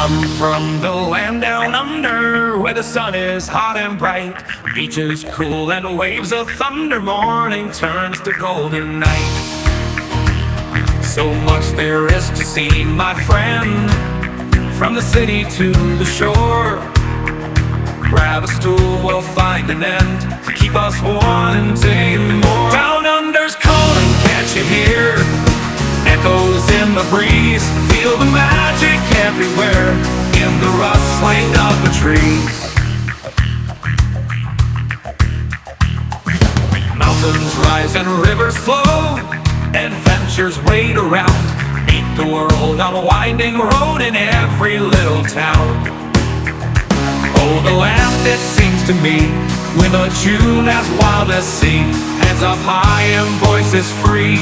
come from the land down under, where the sun is hot and bright, beaches cool and waves of thunder. Morning turns to golden night. So much there is to see, my friend, from the city to the shore. Grab a stool, we'll find an end to keep us wanting more. Down under's calling, can't you hear? Echoes in the breeze, feel the magic everywhere, in the rustling of the trees. Mountains rise and rivers flow, adventures wait around. Meet the world on a winding road in every little town. Oh, the land, it seems to me, with a tune as wild as sea, hands up high and voices free.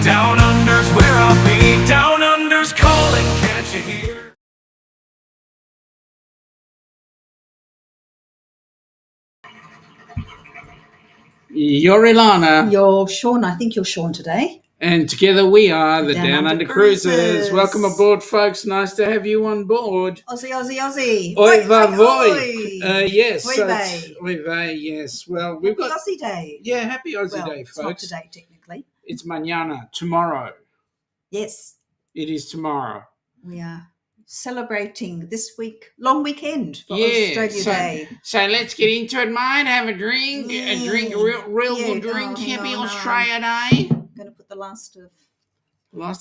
Down under's where I'll be. Down under's calling, can't you hear? You're Ilana. You're Sean. I think you're Sean today. And together we are the Down Under Cruisers. Welcome aboard, folks. Nice to have you on board. Aussie, Aussie, Aussie. Oi, oi. Yes. Oi, vey. Oi, vey, yes. Well, we've got Aussie Day. Yeah, happy Aussie Day, folks. It's not today, technically. It's mañana, tomorrow. Yes. It is tomorrow. We are celebrating this week, long weekend for Australia Day. So let's get into it, mate. Have a drink. A drink, a real drink. Happy Australia Day. I'm going to put the last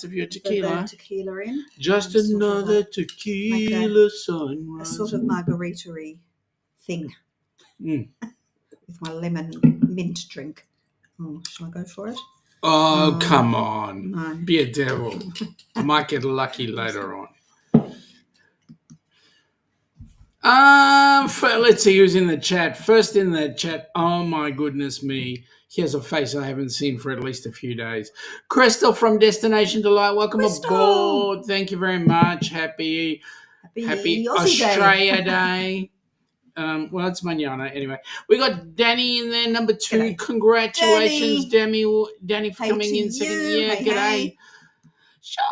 of your tequila. The tequila in. Just another tequila sunrise. A sort of margarita-y thing. With my lemon mint drink. Oh, shall I go for it? Oh, come on. No. Be a devil. I might get lucky later on. Let's see who's in the chat. First in the chat, oh my goodness me. He has a face I haven't seen for at least a few days. Crystal from Destination Delight, welcome aboard. Thank you very much. Happy Australia Day. Well, it's mañana anyway. We got Danny in there, number 2. G'day. Congratulations, Danny for coming in second. Yeah, g'day. Sean,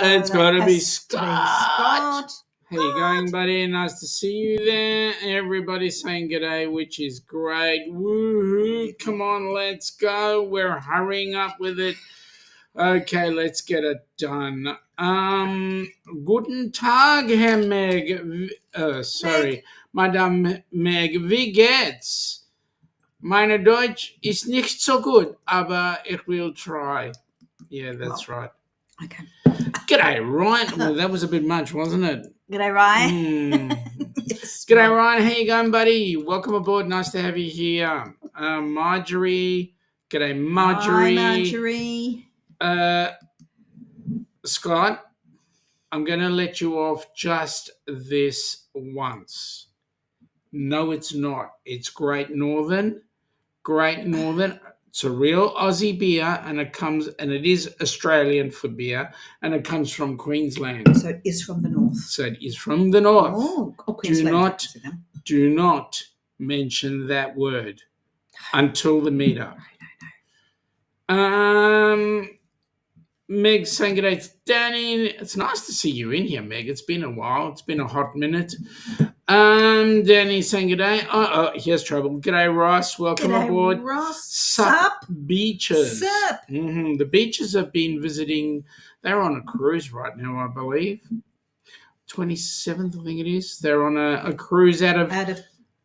it's got to be Scott. How you going, buddy? Nice to see you there. Everybody's saying g'day, which is great. Woohoo! Come on, let's go. We're hurrying up with it. Okay, let's get it done. Guten Tag, Herr Meg. Madame Meg. Wie geht's? Meine Deutsch ist nicht so gut, aber ich will try. Yeah, that's right. Okay. G'day, Ryan. Well, that was a bit much, wasn't it? G'day, Ryan. Yes. G'day, Ryan. How you going, buddy? Welcome aboard. Nice to have you here. Marjorie. G'day, Marjorie. Hi, Marjorie. Scott, I'm going to let you off just this once. No, it's not. It's Great Northern. Great Northern. It's a real Aussie beer, and it is Australian for beer, and it comes from Queensland. So it is from the north. Oh, Queensland. Do not mention that word until the meetup. Meg saying good day to Danny. It's nice to see you in here, Meg. It's been a while. It's been a hot minute. Danny saying good day. Oh, here's trouble. G'day, Ross. Welcome aboard. Ross. Sup Beaches. Sup. The Beaches have been visiting. They're on a cruise right now, I believe. 27th, I think it is. They're on a cruise out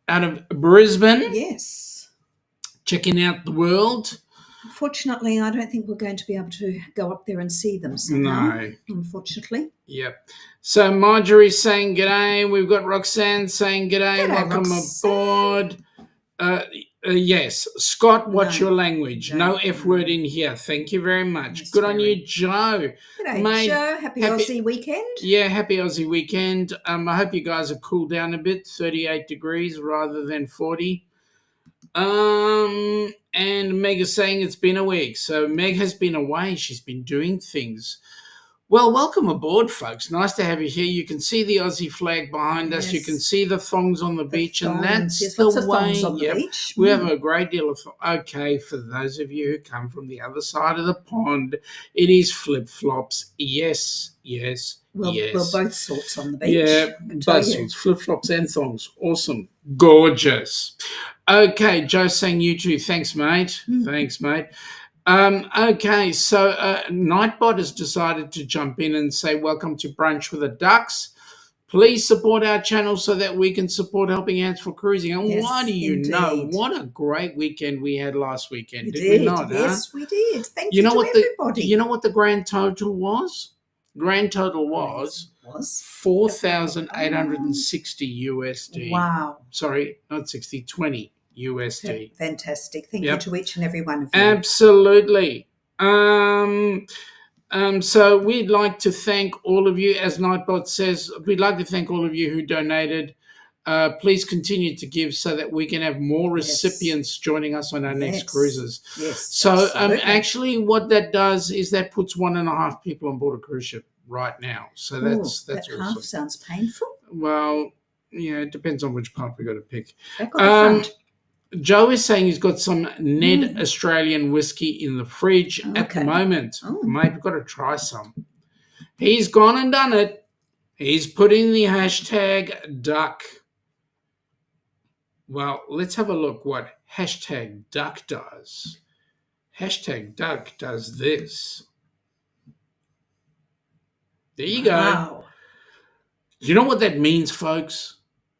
of Brisbane. Yes. Checking out the world. Unfortunately, I don't think we're going to be able to go up there and see them somehow. No. Unfortunately. Yep. So Marjorie's saying g'day. We've got Roxanne saying g'day. Welcome Roxanne. aboard. Yes. Scott, what's your language? No F word in here. Thank you very much. Yes, good on you, Joe. G'day, mate. Joe. Happy Aussie weekend. Yeah, happy Aussie weekend. I hope you guys are cooled down a bit, 38 degrees rather than 40. And Meg is saying it's been a week. So Meg has been away. She's been doing things. Well, welcome aboard, folks. Nice to have you here. You can see the Aussie flag behind us. You can Yes. see the thongs on the beach, and that's Yes, the lots of way. thongs on the beach. We have a great deal of. Okay, for those of you who come from the other side of the pond, it is flip flops. Yes, yes, Well, yes. both sorts on the beach. Yeah, I can tell both you. sorts, flip flops and thongs. Awesome, gorgeous. Okay, Joe's saying you too. Thanks, mate. Thanks, mate. Okay, so Nightbot has decided to jump in and say, welcome to Brunch with the Ducks. Please support our channel so that we can support Helping Hands for Cruising. And Yes, why do you know? indeed. What a great weekend we had last weekend, We did did. we not? Yes, we did. Thank You you know to what everybody. You know what the grand total was? Grand total was 4,860 USD. Wow. Sorry, not 60, 20 USD. Fantastic. Thank Yep. you to each and every one of you. Absolutely. So we'd like to thank all of you, as Nightbot says, we'd like to thank all of you who donated. Please continue to give so that we can have more recipients joining us on our next cruises. Yes. So absolutely. actually what that does is that puts 1.5 people on board a cruise ship right now. So that's that awesome. half sounds painful. Well, yeah, it depends on which part we got to pick. Back on the front. Joe is saying he's got some Ned Australian whiskey in the fridge at the moment. Mate, we've got to try some. He's gone and done it. He's put in the hashtag duck. Well, let's have a look what hashtag duck does. Hashtag duck does this. There you go. Wow. You know what that means, folks?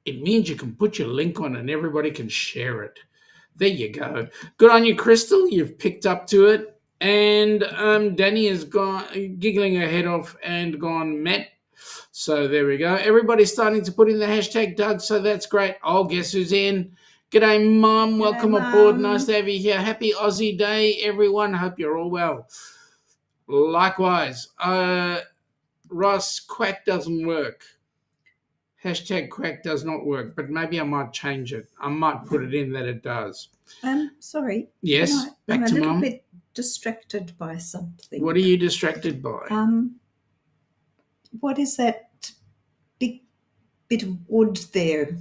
It means you can put your link on and everybody can share it. There you go. Good on you, Crystal. You've picked up to it. And Danny has gone giggling her head off and gone Matt. So there we go. Everybody's starting to put in the hashtag Doug, so that's great. Oh, guess who's in? G'day, Mum. Welcome aboard. Nice to have you here. Happy Aussie Day, everyone. Hope you're all well. Likewise. Ross, quack doesn't work. Hashtag quack does not work, but maybe I might change it. I might put it in that it does. Sorry. Yes, back to Mum. I'm a little bit distracted by something. What are you distracted by? What is that big bit of wood there?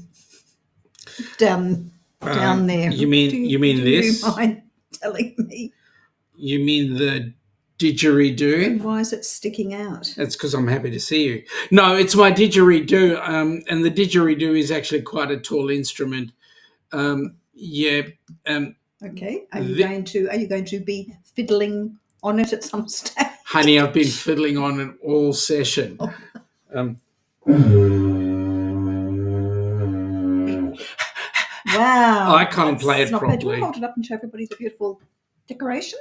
Down there. You mean do this? You mind telling me? You mean the didgeridoo? And why is it sticking out? That's because I'm happy to see you. No, it's my didgeridoo, and the didgeridoo is actually quite a tall instrument. Okay. Are you going to be fiddling on it at some stage? Honey, I've been fiddling on it all session. Wow. I can't play it properly. Do you hold it up and show everybody the beautiful decoration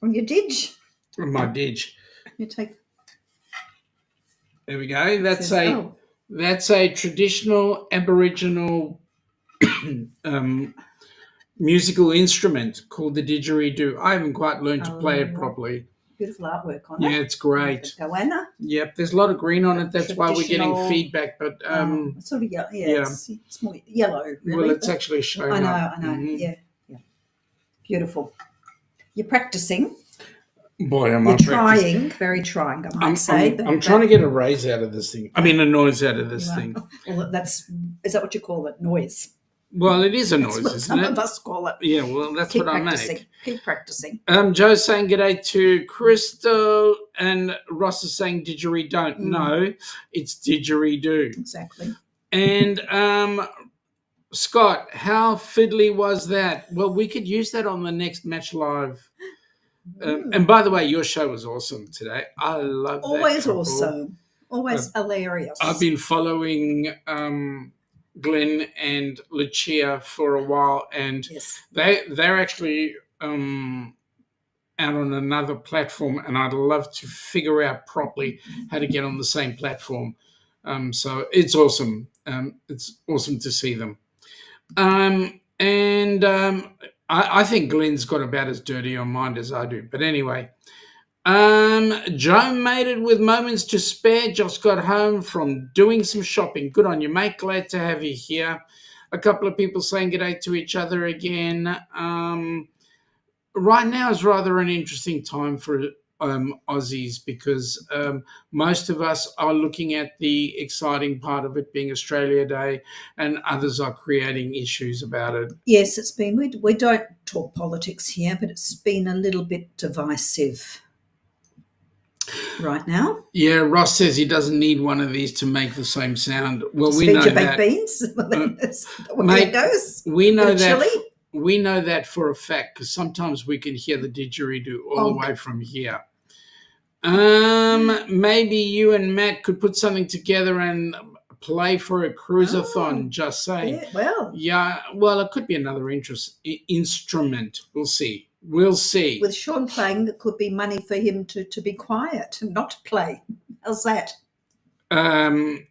on your didge? My didge. You take. There we go. That's a traditional Aboriginal musical instrument called the didgeridoo. I haven't quite learned to play it properly. Beautiful artwork on it. Yeah, it's great. Goanna. Yep, there's a lot of green on it. That's why we're getting feedback. But it's sort of yellow. Yeah, it's more yellow. Really, well, it's actually showing I know. up. Mm-hmm. Yeah. Beautiful. You're practicing. Boy, am You're I trying. Very trying, I might say. I'm trying to get a raise out of this thing. I mean, a noise out of this thing. Well, is that what you call it? Noise. Well, it is a noise, isn't it? Some of us call it. Yeah, well, that's what I make. Keep practicing. Joe's saying g'day to Crystal, and Ross is saying didgeridoo. No, it's didgeridoo. Exactly. And Scott, how fiddly was that? Well, we could use that on the next Match Live. And by the way, your show was awesome today. I love that. Always awesome. Always hilarious. I've been following Glenn and Lucia for a while, and they're actually out on another platform, and I'd love to figure out properly how to get on the same platform. So it's awesome. It's awesome to see them. I think Glenn's got about as dirty on mind as I do. But anyway, Joe made it with moments to spare. Just got home from doing some shopping. Good on you, mate. Glad to have you here. A couple of people saying g'day to each other again. Right now is rather an interesting time for Aussies, because most of us are looking at the exciting part of it being Australia Day, and others are creating issues about it. Yes, it's been. We don't talk politics here, but it's been a little bit divisive right now. Yeah, Ross says he doesn't need one of these to make the same sound. Well, Just we feed know your baked that. beans. That's the way Mate, it goes. We know Bit of that. chili. We know that for a fact, because sometimes we can hear the didgeridoo all the Bonk. way from here. Maybe you and Matt could put something together and play for a cruisathon. Just saying. Yeah, well, Yeah, well, it could be another instrument. We'll see. We'll see. with Sean playing, there could be money for him to be quiet and not play. How's that?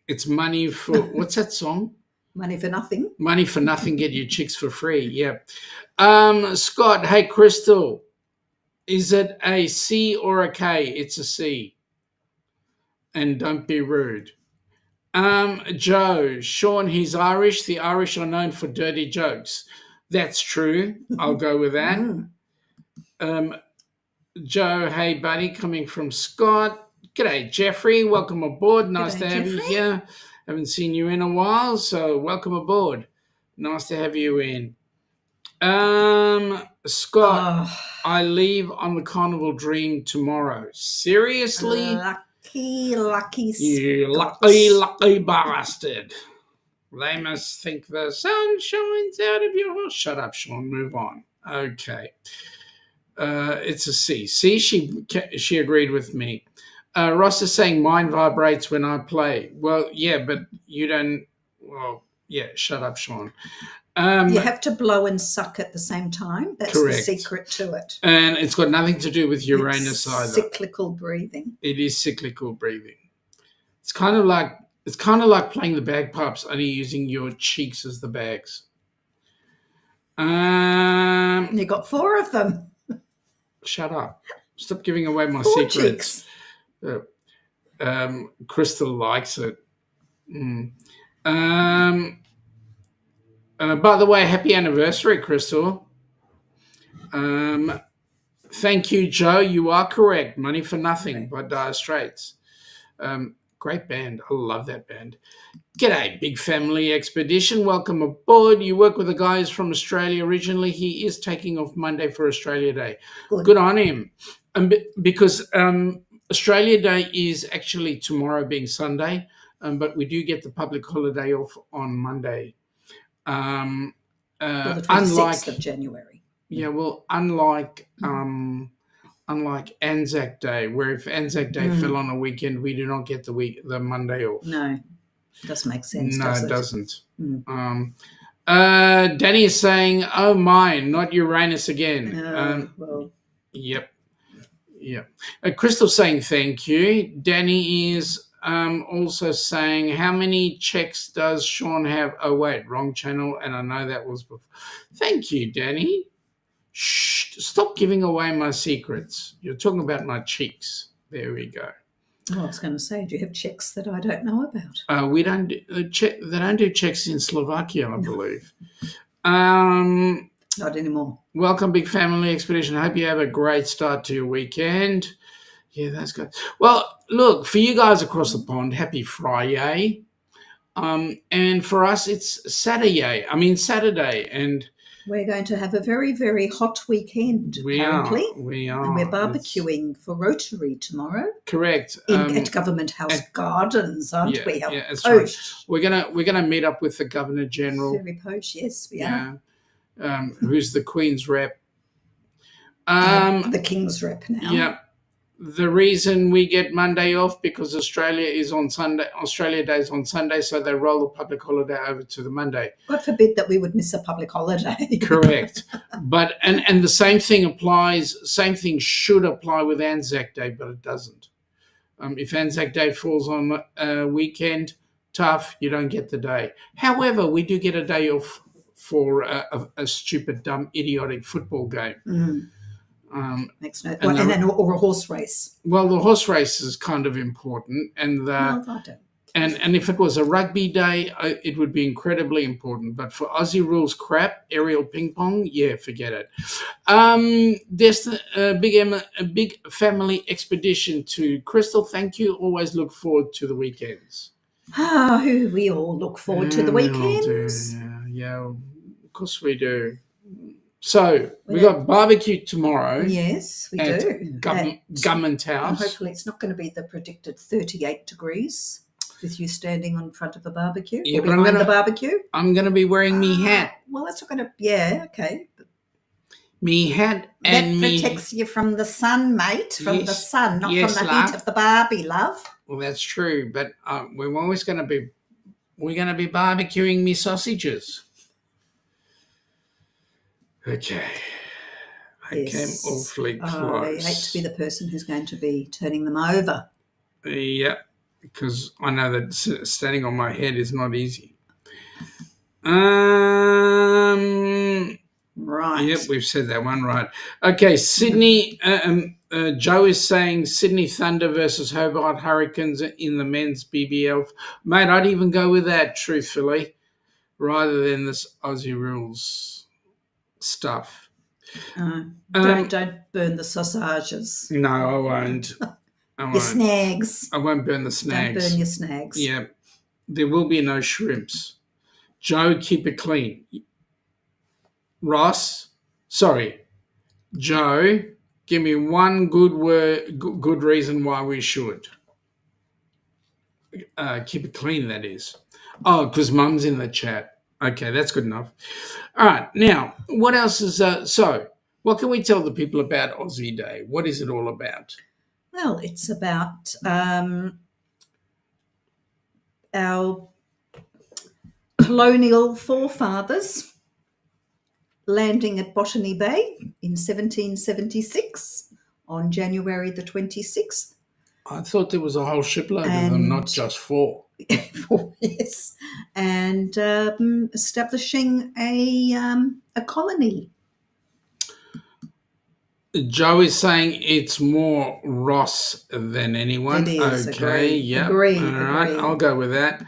It's money for what's that song? Money for nothing. Money for nothing, get your chicks for free. Yeah. Scott, hey Crystal, is it a C or a K? It's a C. And don't be rude. Joe, Sean, he's Irish. The Irish are known for dirty jokes. That's true. I'll go with that. Joe, hey buddy, coming from Scott. G'day, Jeffrey. Welcome aboard. Nice G'day, to have you Jeffrey. here. Haven't seen you in a while, so welcome aboard. Nice to have you in. Scott, I leave on the Carnival Dream tomorrow. Seriously? Lucky You Scots. lucky bastard. They must think the sun shines out of your... Shut up, Sean. Move on. Okay. It's a C. See, she agreed with me. Ross is saying mine vibrates when I play. Well, yeah, but you don't... Well, yeah, shut up, Sean. You have to blow and suck at the same time. That's Correct. the secret to it. And it's got nothing to do with Uranus It's either. cyclical breathing. It is cyclical breathing. It's kind of like playing the bagpipes, only using your cheeks as the bags. And you got 4 of them. Shut up. Stop giving away my 4 secrets. cheeks. Crystal likes it. By the way, happy anniversary, Crystal. Thank you, Joe. You are correct. Money for Nothing by Dire Straits. Great band. I love that band. G'day, Big Family Expedition. Welcome aboard. You work with a guy who's from Australia originally. He is taking off Monday for Australia Day. Good on him. Because Australia Day is actually tomorrow being Sunday, but we do get the public holiday off on Monday. The 26th of January. Yeah, well, unlike Anzac Day, where if Anzac Day fell on a weekend, we do not get the Monday off. No, it doesn't make sense. No, does it doesn't. Mm. Danny is saying, "Oh my, not Uranus again." Well, Yep. Crystal's saying thank you. Danny is also saying, how many checks does Sean have? Oh wait, wrong channel, and I know that was before. Thank you, Danny. Shh, stop giving away my secrets. You're talking about my cheeks. There we go. I was going to say, do you have checks that I don't know about? We don't do, they don't do checks in Slovakia, I believe. Not anymore. Welcome, Big Family Expedition. Hope you have a great start to your weekend. Yeah, that's good. Well, look, for you guys across the pond, happy Friday. And for us, it's Saturday. And we're going to have a very, very hot weekend, apparently. We are. And we're barbecuing for Rotary tomorrow. Correct. At Government House Gardens, aren't we? Yeah, that's right. We're gonna meet up with the Governor General. Very posh, yes, we are. Who's the Queen's rep. The King's rep now. Yeah. The reason we get Monday off because Australia Day is on Sunday, so they roll the public holiday over to the Monday. God forbid that we would miss a public holiday. Correct. But and the same thing should apply with Anzac Day, but it doesn't. If Anzac Day falls on a weekend, tough, you don't get the day. However, we do get a day off for a stupid, dumb, idiotic football game. Mm. Makes no or a horse race. Well, the horse race is kind of important, and I don't. And if it was a rugby day, it would be incredibly important. But for Aussie rules crap, aerial ping pong, yeah, forget it. A big family expedition to Crystal. Thank you. Always look forward to the weekends. We all look forward to the We all do, weekends. yeah, of course we do. So we got barbecue tomorrow. Yes, we at do. Government And House. hopefully it's not going to be the predicted 38 degrees with you standing on front of a barbecue Yeah, or but behind the barbecue. I'm going to be wearing me hat. Well, that's not going to, yeah, okay. Me hat That and me. protects you from the sun, mate, from the Yes, sun, not yes, from the love. heat of the Barbie, love. Well, that's true, but we're always going to be. We're going to be barbecuing me sausages. Okay. I came awfully close. I hate to be the person who's going to be turning them over. Yeah, because I know that standing on my head is not easy. Right. Yep, we've said that one right. Okay, Sydney. Joe is saying Sydney Thunder versus Hobart Hurricanes in the men's BBL. Mate, I'd even go with that, truthfully, rather than this Aussie rules stuff. Don't burn the sausages. No, I won't. Your snags. I won't burn the snags. Don't burn your snags. Yeah, there will be no shrimps. Joe, keep it clean. Joe, give me one good reason why we should. Keep it clean, that is. Oh, because Mum's in the chat. Okay, that's good enough. All right, now, what else is... So, what can we tell the people about Aussie Day? What is it all about? Well, it's about our colonial forefathers landing at Botany Bay in 1776 on January the 26th. I thought there was a whole shipload of them, not just 4. Yes, and establishing a colony. Joe is saying it's more Ross than anyone. It is. Okay, yeah. Agree. All right, I'll go with that.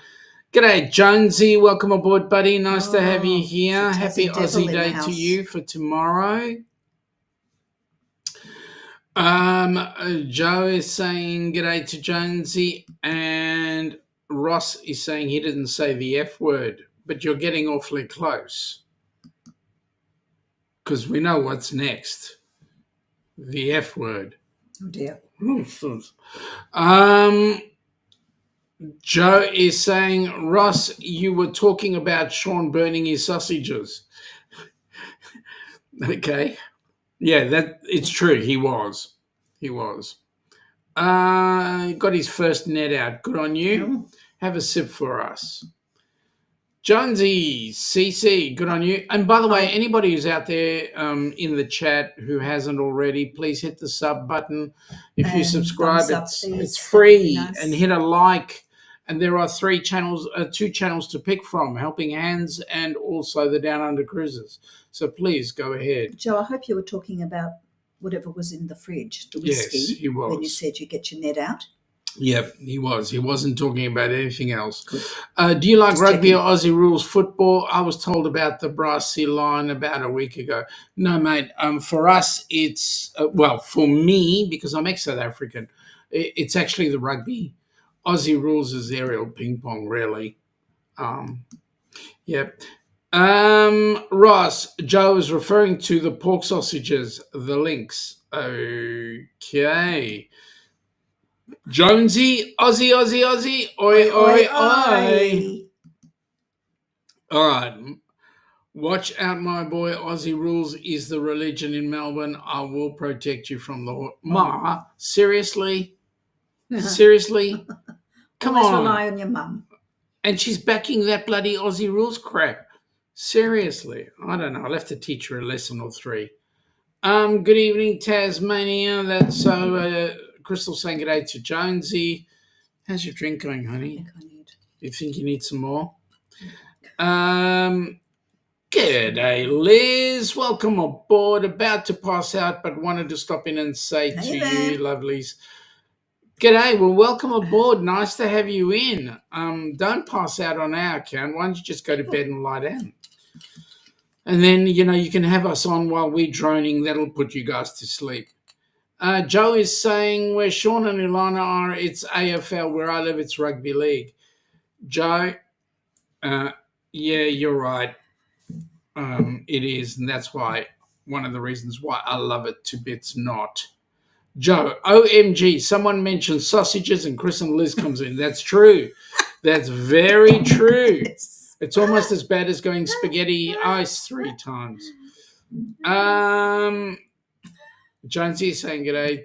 G'day, Jonesy. Welcome aboard, buddy. Nice to have you here. Happy Aussie Day to you for tomorrow. Joe is saying g'day to Jonesy, and Ross is saying he didn't say the F word, but you're getting awfully close because we know what's next. The F word. Oh dear. Joe is saying, Ross, you were talking about Sean burning his sausages. Okay. Yeah, that it's true. He was. Got his first net out. Good on you. Have a sip for us. Jonesy, CC, good on you. And by the way, anybody who's out there in the chat who hasn't already, please hit the sub button. If you subscribe, it's free. Nice. And hit a like. And there are 2 channels to pick from, Helping Hands and also the Down Under Cruises. So please go ahead. Joe, I hope you were talking about whatever was in the fridge, the whiskey. Yes, he was. When you said you get your net out. Yep, he was. He wasn't talking about anything else. Do you like rugby or Aussie rules football? I was told about the brassy line about a week ago. No, mate. For us, it's for me, because I'm ex-South African, it's actually the rugby. Aussie rules is aerial ping pong, really. Yep. Ross, Joe is referring to the pork sausages, the links. Okay. Jonesy, Aussie, oi. All right. Watch out, my boy. Aussie rules is the religion in Melbourne. I will protect you from the... Ma, seriously? Seriously? Come Always on. rely on your mum. And she's backing that bloody Aussie rules crap. Seriously. I don't know. I'll have to teach her a lesson or 3. Good evening, Tasmania. That's Crystal saying good day to Jonesy. How's your drink going, honey? I think I need. You think you need some more? G'day, Liz. Welcome aboard. About to pass out, but wanted to stop in and say to you, lovelies, G'day. Well, welcome aboard. Nice to have you in. Don't pass out on our account. Why don't you just go to bed and lie down? And then, you can have us on while we're droning. That'll put you guys to sleep. Joe is saying where Sean and Ilana are, it's AFL. Where I live, it's rugby league. Joe, yeah, you're right. It is, and that's why one of the reasons why I love it to bits not. Joe, OMG, someone mentioned sausages and Chris and Liz comes in. That's true. That's very true. It's almost as bad as going spaghetti ice 3 times. Jonesy saying g'day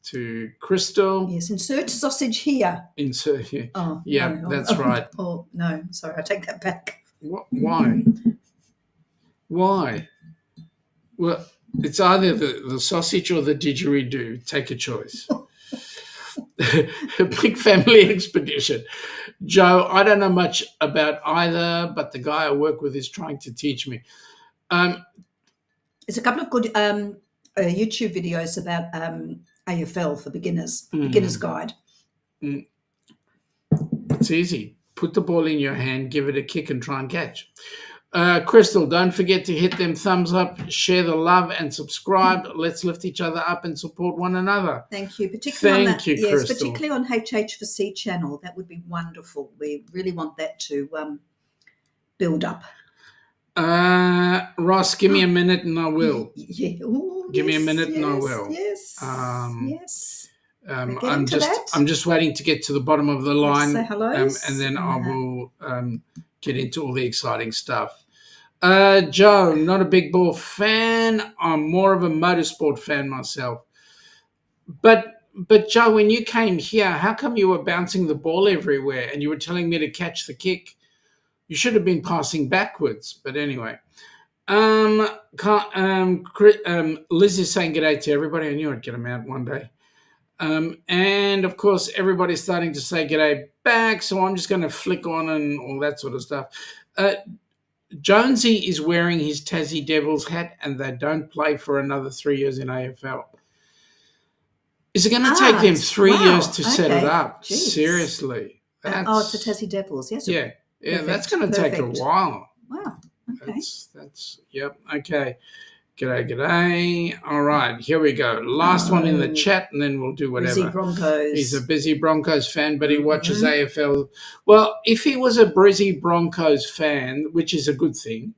to Crystal. Yes, insert sausage here. Insert here. Oh, yeah, no. that's right. Oh, no, sorry, I take that back. Why? Why? Well, it's either the sausage or the didgeridoo. Take a choice. A big family expedition. Joe, I don't know much about either, but the guy I work with is trying to teach me. There's a couple of good YouTube videos about AFL for beginners, beginner's guide. It's easy. Put the ball in your hand, give it a kick and try and catch. Crystal, don't forget to hit them thumbs up, share the love and subscribe. Let's lift each other up and support one another. Thank you. Particularly Crystal. Particularly on HH4C channel. That would be wonderful. We really want that to build up. Ross, give me a minute and I will. Yeah. Ooh, give me a minute and I will. Yes. Yes. I'm just waiting to get to the bottom of the line. Say hello. And then I will get into all the exciting stuff. Joe, not a big ball fan. I'm more of a motorsport fan myself. But Joe, when you came here, how come you were bouncing the ball everywhere and you were telling me to catch the kick? You should have been passing backwards. But anyway. Liz is saying g'day to everybody. I knew I'd get them out one day. And of course, everybody's starting to say g'day back. So I'm just going to flick on and all that sort of stuff. Jonesy is wearing his Tassie Devils hat and they don't play for another 3 years in AFL. Is it going to take them 3 years to set it up? Jeez. Seriously. It's the Tassie Devils, yes? Yeah. Perfect. That's going to take a while. Wow. Okay. That's yep. Okay. G'day. All right, here we go. Last one in the chat, and then we'll do whatever. Brizzy Broncos. He's a busy Broncos fan, but he watches AFL. Well, if he was a Brizzy Broncos fan, which is a good thing,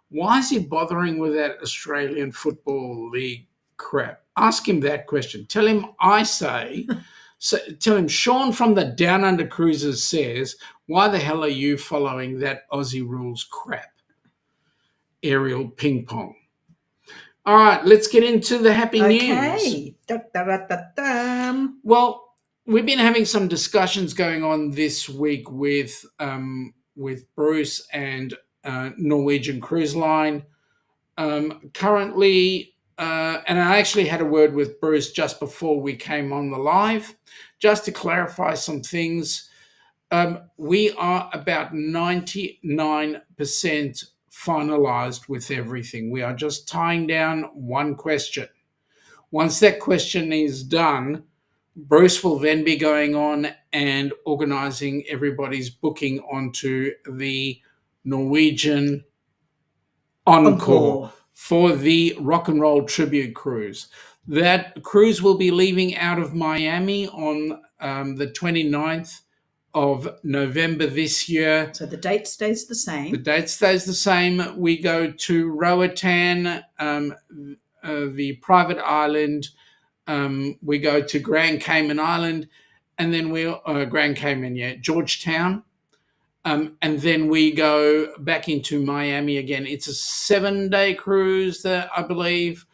why is he bothering with that Australian Football League crap? Ask him that question. Tell him I say. Tell him Sean from the Downunder Cruisers says, why the hell are you following that Aussie rules crap? Aerial ping pong. All right, let's get into the happy news. Well, we've been having some discussions going on this week with Bruce and Norwegian Cruise Line. Currently, and I actually had a word with Bruce just before we came on the live, just to clarify some things. We are about 99% finalized with everything. We are just tying down one question. Once that question is done, Bruce will then be going on and organizing everybody's booking onto the Norwegian Encore for the Rock and Roll Tribute Cruise. That cruise will be leaving out of Miami on the 29th of November this year. So the date stays the same. The date stays the same. We go to Roatan, the private island. We go to Grand Cayman Island, and then Georgetown. And then we go back into Miami again. It's a 7-day cruise, I believe.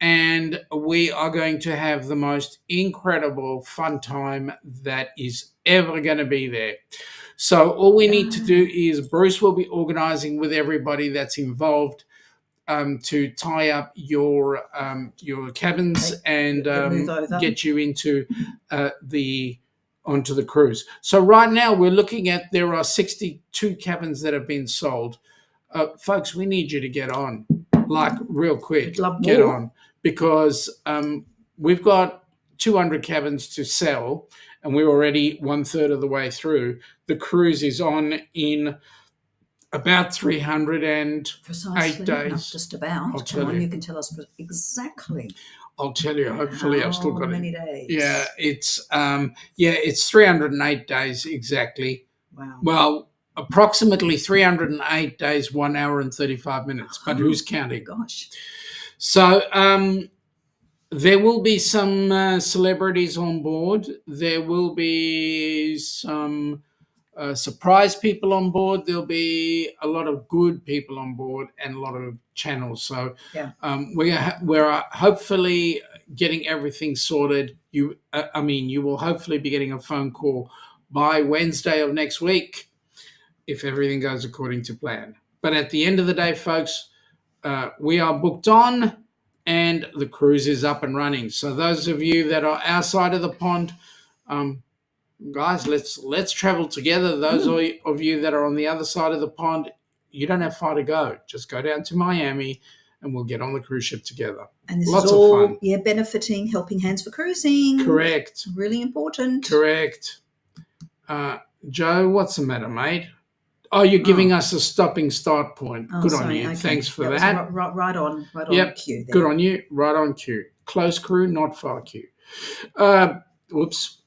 And we are going to have the most incredible fun time that is ever going to be there. So all we need to do is Bruce will be organizing with everybody that's involved to tie up your cabins and get you into onto the cruise. So right now we're looking at, there are 62 cabins that have been sold. Folks, we need you to get on, like real quick. Get on. Because we've got 200 cabins to sell, and we're already 1/3 of the way through. The cruise is on in about 308 Precisely, days. not just about. Come on, you can tell us exactly. I'll tell you. Hopefully, I've still got how many it. days. Yeah, it's 308 days exactly. Wow. Well, approximately 308 days, 1 hour and 35 minutes. But who's counting? Gosh. So there will be some celebrities on board. There will be some surprise people on board. There'll be a lot of good people on board and a lot of channels. So Yeah. we're hopefully getting everything sorted. You will hopefully be getting a phone call by Wednesday of next week if everything goes according to plan. But at the end of the day, folks, we are booked on and the cruise is up and running. So those of you that are outside of the pond, guys, let's travel together. Those of you that are on the other side of the pond, you don't have far to go. Just go down to Miami and we'll get on the cruise ship together. And this Lots is all, of fun. benefiting Helping Hands for Cruising. Correct. Really important. Correct. Joe, what's the matter, mate? Oh, you're giving us a stopping start point. Oh, Good sorry, on you. okay. Thanks for Was that. right on cue there. Good on you. Right on cue. Close crew, not far cue. Whoops.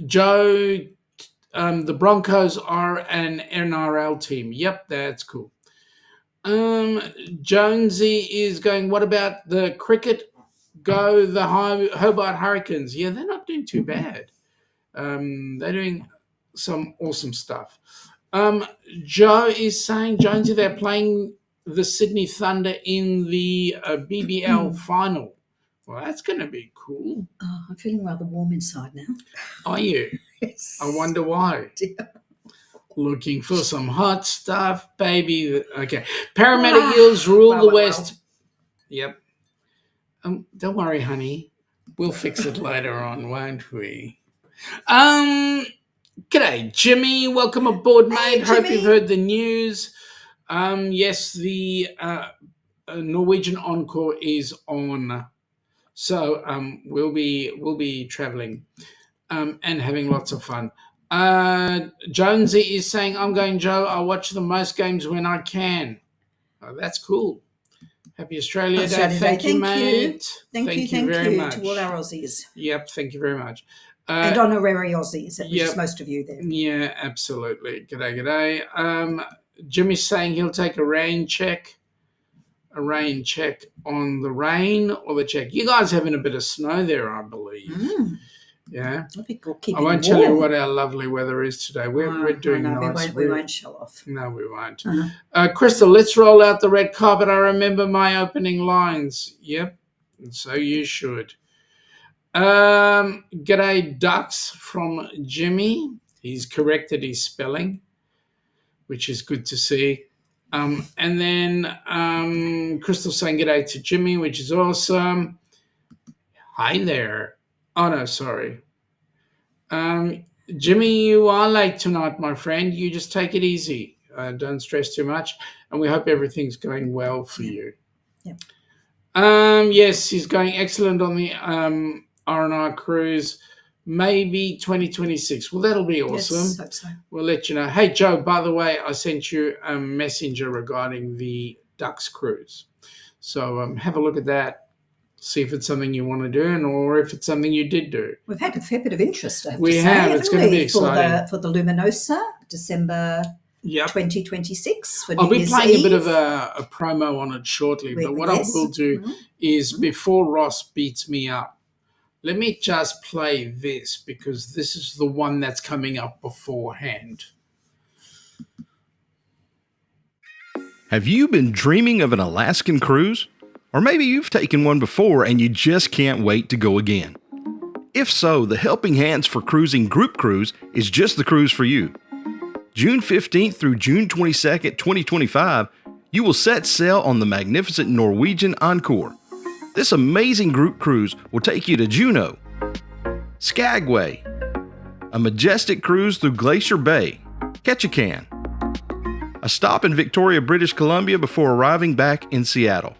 Joe, the Broncos are an NRL team. Yep, that's cool. Jonesy is going, what about the cricket? Go the Hobart Hurricanes. Yeah, they're not doing too bad. They're doing some awesome stuff. Joe is saying, Jonesy, they're playing the Sydney Thunder in the BBL final. Well, that's going to be cool. Oh, I'm feeling rather warm inside now. Are you? Yes. I wonder why. Looking for some hot stuff, baby. Okay. Paramedic Eels rule the West. Yep. Don't worry, honey. We'll fix it later on, won't we? G'day, Jimmy. Welcome aboard, mate. Hope you've heard the news. Yes, the Norwegian Encore is on. So we'll be traveling and having lots of fun. Jonesy is saying, I'm going, Joe. I watch the most games when I can. Oh, that's cool. Happy Australia Day. Thank you, mate. Thank you very much. To all our Aussies. Yep, thank you very much. And honorary Aussies, which is most of you there. Yeah, absolutely. G'day. Jimmy's saying he'll take a rain check on the rain or the check. You guys having a bit of snow there, I believe. Yeah. I won't tell you what our lovely weather is today. We're doing nice. We won't show off. No, we won't. Crystal, let's roll out the red carpet. I remember my opening lines. Yep. And so you should. G'day, ducks from Jimmy. He's corrected his spelling, which is good to see. And then Crystal saying g'day to Jimmy, which is awesome. Hi there. Oh, no, sorry. Jimmy, you are late tonight, my friend. You just take it easy. Don't stress too much. And we hope everything's going well for you. Yep. Yes, he's going excellent on the R&R cruise. Maybe 2026. Well, that'll be awesome. Yes, hope so. We'll let you know. Hey, Joe, by the way, I sent you a messenger regarding the Ducks cruise. So have a look at that. See if it's something you want to do or if it's something you did do. We've had a fair bit of interest, I have to say. It's going to be exciting. For the Luminosa, December 2026. I'll be playing a bit of a promo on it shortly. But what I will do is before Ross beats me up, let me just play this because this is the one that's coming up beforehand. Have you been dreaming of an Alaskan cruise? Or maybe you've taken one before and you just can't wait to go again. If so, the Helping Hands for Cruising Group Cruise is just the cruise for you. June 15th through June 22nd, 2025, you will set sail on the magnificent Norwegian Encore. This amazing group cruise will take you to Juneau, Skagway, a majestic cruise through Glacier Bay, Ketchikan, a stop in Victoria, British Columbia before arriving back in Seattle,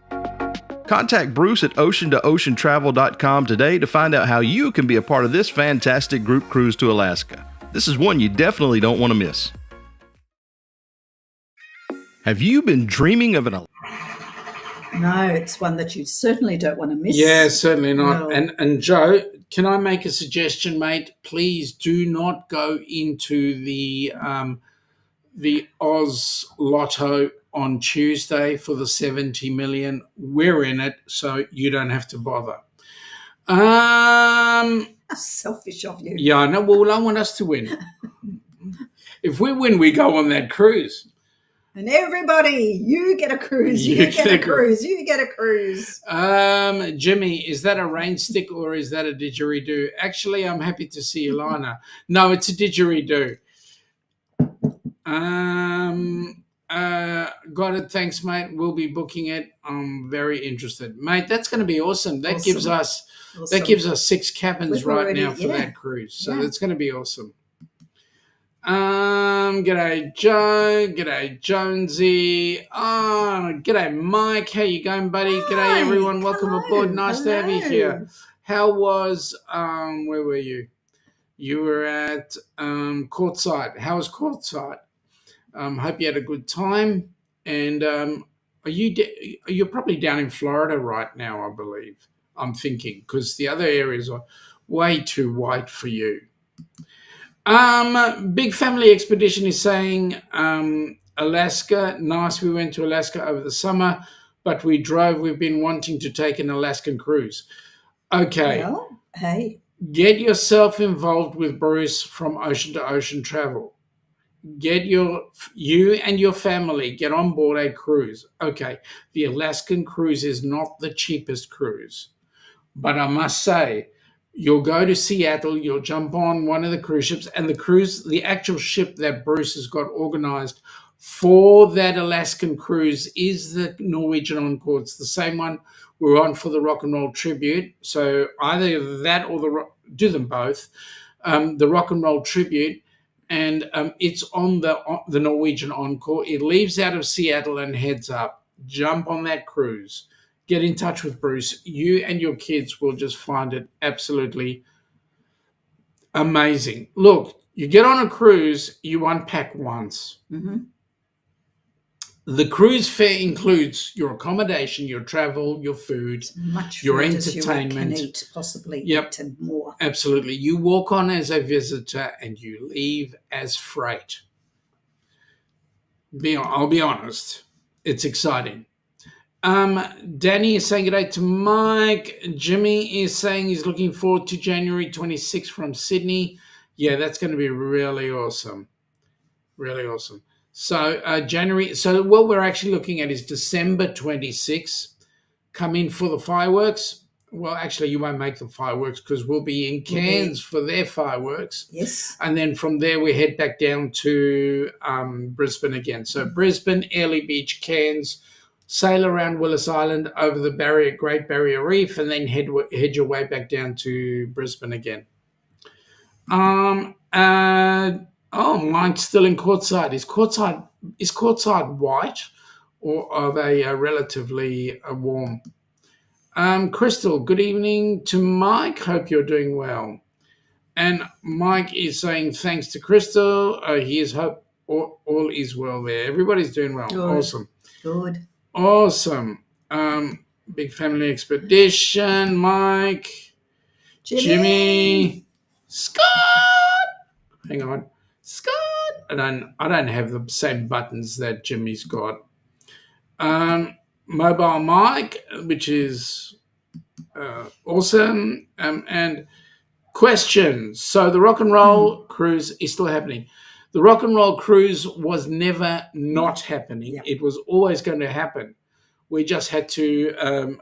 Contact Bruce at ocean-to-oceantravel.com today to find out how you can be a part of this fantastic group cruise to Alaska. This is one you definitely don't want to miss. Have you been dreaming of an... No, it's one that you certainly don't want to miss. Yeah, certainly not. No. And Joe, can I make a suggestion, mate? Please do not go into the Oz Lotto on Tuesday for the 70 million. We're in it, so you don't have to bother. How selfish of you. Yeah, I know. Well, I want us to win. If we win, we go on that cruise. And everybody, you get a cruise. You get a cruise. You get a cruise. Jimmy, is that a rain stick or is that a didgeridoo? Actually, I'm happy to see you, Lana. No, it's a didgeridoo. Got it. Thanks, mate. We'll be booking it. I'm very interested, mate. That's going to be awesome. That gives us 6 cabins right now for that cruise. So that's going to be awesome. G'day Joe. G'day Jonesy. G'day Mike. How you going, buddy? G'day everyone. Welcome aboard. Nice to have you here. How was where were you? You were at Courtside. How was Courtside? Hope you had a good time. And you're probably down in Florida right now, I believe. I'm thinking, because the other areas are way too white for you. Big Family Expedition is saying Alaska. Nice. We went to Alaska over the summer, but we drove. We've been wanting to take an Alaskan cruise. Okay. Well, hey. Get yourself involved with Bruce from Ocean to Ocean Travel. Get you and your family get on board a cruise. Okay, the Alaskan cruise is not the cheapest cruise, but I must say, you'll go to Seattle, you'll jump on one of the cruise ships, and the actual ship that Bruce has got organized for that Alaskan cruise is the Norwegian Encore. It's the same one we're on for the Rock and Roll Tribute. So either that or do them both. The Rock and Roll Tribute. And it's on the Norwegian Encore. It leaves out of Seattle and heads up. Jump on that cruise. Get in touch with Bruce. You and your kids will just find it absolutely amazing. Look, you get on a cruise, you unpack once. Mm-hmm. The cruise fare includes your accommodation, your travel, your food, your entertainment. As you can eat, possibly eat and more. Absolutely. You walk on as a visitor and you leave as freight. I'll be honest. It's exciting. Danny is saying good day to Mike. Jimmy is saying he's looking forward to January 26th from Sydney. Yeah, that's going to be really awesome. Really awesome. So January. So what we're actually looking at is December 26th. Come in for the fireworks. Well, actually, you won't make the fireworks because we'll be in Cairns for their fireworks. Yes. And then from there, we head back down to Brisbane again. So Brisbane, Airlie Beach, Cairns, sail around Willis Island over the Great Barrier Reef, and then head your way back down to Brisbane again. Mine's still in Courtside. Is Courtside white, or are they relatively warm? Crystal, good evening to Mike. Hope you're doing well. And Mike is saying thanks to Crystal. Here's hope all is well there. Everybody's doing well. Good. Awesome. Good. Awesome. Big Family Expedition. Mike. Jimmy. Scott. Hang on. Scott. I don't have the same buttons that Jimmy's got. Mobile Mike, which is awesome. And questions. So the Rock and Roll Cruise is still happening. The Rock and Roll Cruise was never not happening. Yep. It was always going to happen. We just had to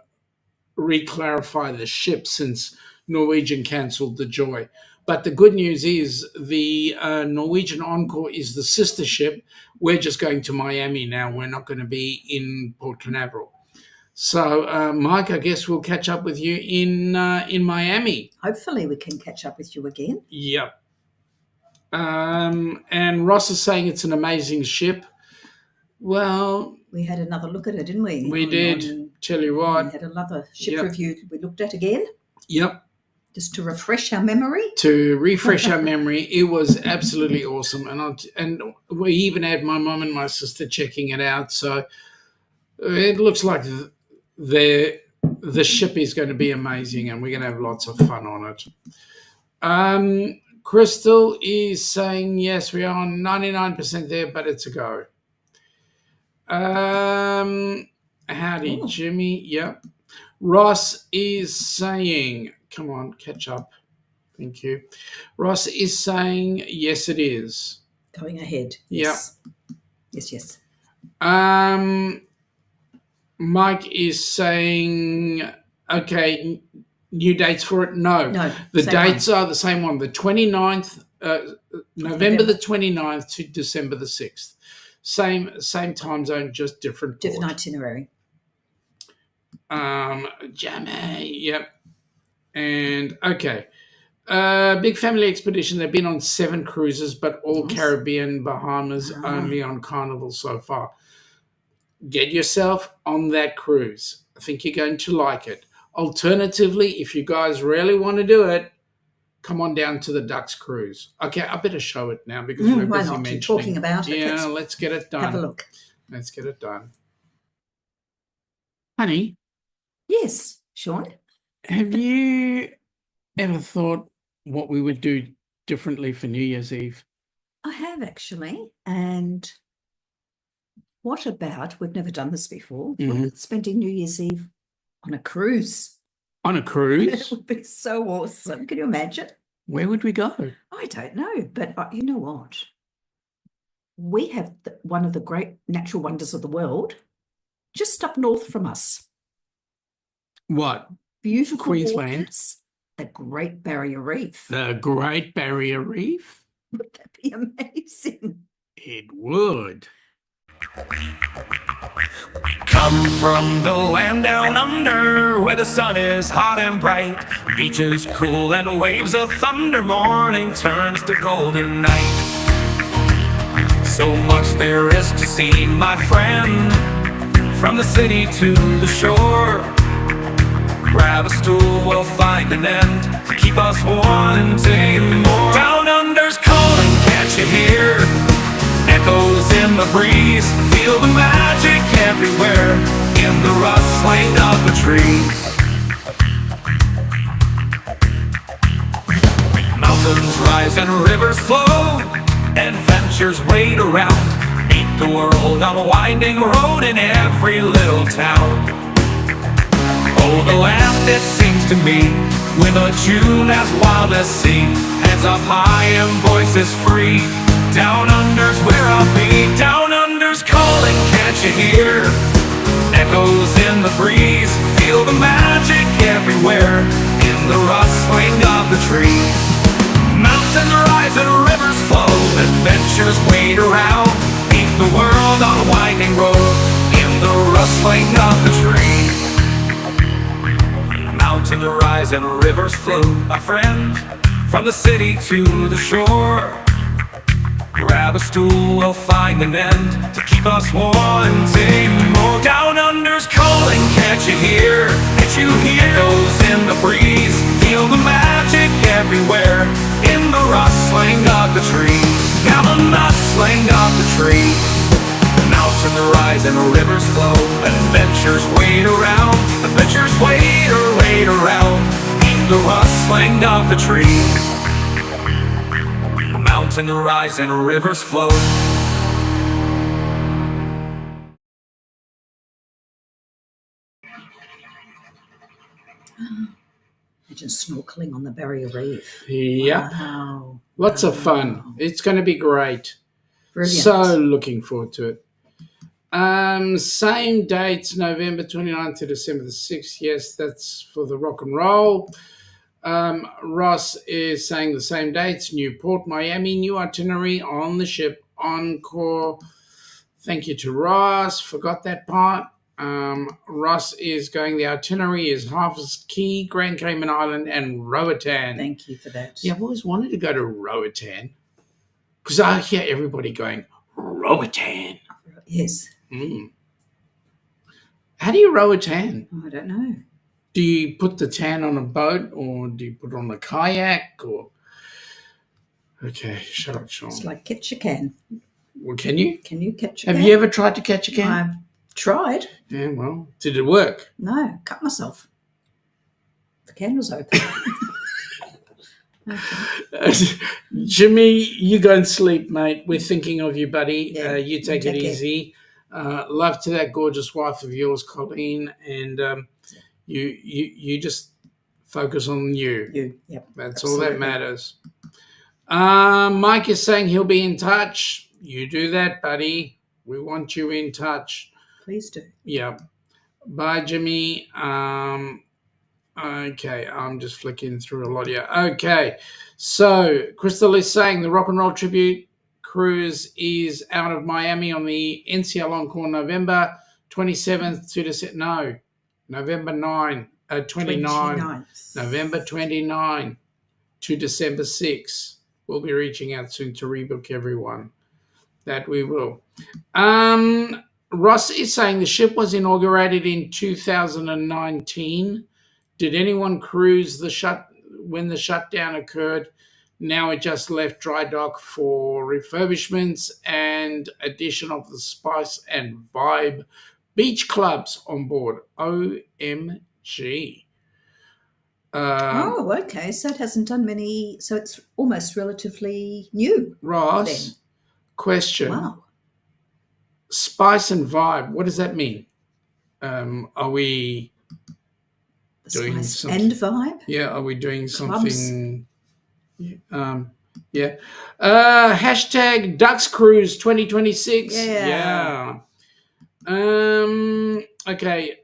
re-clarify the ship since Norwegian cancelled the Joy. But the good news is the Norwegian Encore is the sister ship. We're just going to Miami now. We're not going to be in Port Canaveral. So, Mike, I guess we'll catch up with you in Miami. Hopefully we can catch up with you again. Yep. And Ross is saying it's an amazing ship. Well, we had another look at it, didn't we? We did. tell you We what. had another ship Yep. review that we looked at again, Yep. just to refresh our memory. To refresh our memory, it was absolutely awesome, and we even had my mum and my sister checking it out. So it looks like the ship is going to be amazing, and we're going to have lots of fun on it. Crystal is saying yes, we are on 99% there, but it's a go. Howdy, Oh. Jimmy. Yep. Ross is saying, come on, catch up. Thank you. Ross is saying, yes, it is. Going ahead. Yep. Yes. Mike is saying, okay, new dates for it? No. The dates are the same one. The 29th, November the 29th to December the 6th. Same time zone, just different port. Different itinerary. Jamie, yep. And okay. Big family expedition. They've been on 7 cruises, but all Nice. Caribbean, Bahamas, only on Carnival so far. Get yourself on that cruise. I think you're going to like it. Alternatively, if you guys really want to do it, come on down to the Ducks cruise. Okay, I better show it now because we're Why busy not? mentioning. You're talking about it. Yeah, let's get it done. Have a look. Let's get it done. Honey, Yes, Sean. have you ever thought what we would do differently for New Year's Eve? I have actually. And what about, we've never done this before, what about spending New Year's Eve on a cruise? On a That cruise? would be so awesome. Can you imagine? Where would we go? I don't know, but you know what? We have one of the great natural wonders of the world just up north from us. What? Beautiful Queensland? waters, the Great Barrier Reef. The Great Barrier Reef? Would that be amazing? It would. Come from the land down under, where the sun is hot and bright, beaches cool and waves of thunder. Morning turns to golden night. So much there is to see, my friend, from the city to the shore. Grab a stool, we'll find an end to keep us wanting more. Down under's calling, can't you hear? Echoes in the breeze, feel the magic everywhere in the rustling of the trees. Mountains rise and rivers flow, adventures wait around. Meet the world on a winding road in every little town. Oh, the land, it seems to me, with a tune as wild as sea, hands up high and voices free. Down under's where I'll be. Down under's calling, can't you hear? Echoes in the breeze, feel the magic everywhere in the rustling of the trees. Mountains rise and rivers flow, adventures wait around. Meet the world on a winding road in the rustling of the trees. Mountains rise and rivers flow, my friend, from the city to the shore. Grab a stool, we'll find an end to keep us wanting more. Down under's calling, can't you hear? Can't you hear? Echoes in the breeze, feel the magic everywhere in the rustling of the trees. Now the rustling of the trees. Mountains rise and rivers flow, adventures wait around. Adventures wait around in the rustling of the trees. Mountains rise and rivers flow. Imagine snorkeling on the Barrier Reef. Yep. Wow. Lots of fun. It's going to be great. Brilliant. So looking forward to it. Same dates, November 29th to December the 6th. Yes, that's for the rock and roll. Ross is saying the same dates, Newport, Miami, new itinerary on the ship, Encore. Thank you to Ross. Forgot that part. Ross is going, the itinerary is Harvest Key, Grand Cayman Island, and Roatan. Thank you for that. Yeah, I've always wanted to go to Roatan because I hear everybody going, Roatan. Yes. How do you row a tan? I don't know. Do you put the tan on a boat, or do you put it on a kayak? Or okay, shut up, Sean. It's like catch a can. Well, can you? Can you catch a Have can? you ever tried to catch a can? I've tried. Yeah, well, did it work? No, cut myself. The can was open. Jimmy, you go and sleep, mate. We're thinking of you, buddy. Yeah, You take it care. easy. Love to that gorgeous wife of yours, Colleen, and you just focus on you. Yep. That's absolutely. all that matters. Mike is saying he'll be in touch. You do that, buddy. We want you in touch. Please do. Yeah. Bye, Jimmy. Okay, I'm just flicking through a lot here. Okay, so Crystal is saying the Rock and Roll Tribute Cruise is out of Miami on the NCL Encore November 27th to November 29. 29th. November 29 to December 6. We'll be reaching out soon to rebook everyone. That we will. Ross is saying the ship was inaugurated in 2019. Did anyone cruise when the shutdown occurred? Now it just left dry dock for refurbishments and addition of the Spice and Vibe beach clubs on board. OMG. Okay. So it hasn't done many. So it's almost relatively new. Ross, then. question. Wow. Spice and Vibe, what does that mean? Are we doing Spice something? and Vibe? Yeah, are we doing Clubs. something? Yeah. Hashtag Ducks Cruise 2026. Yeah. Okay.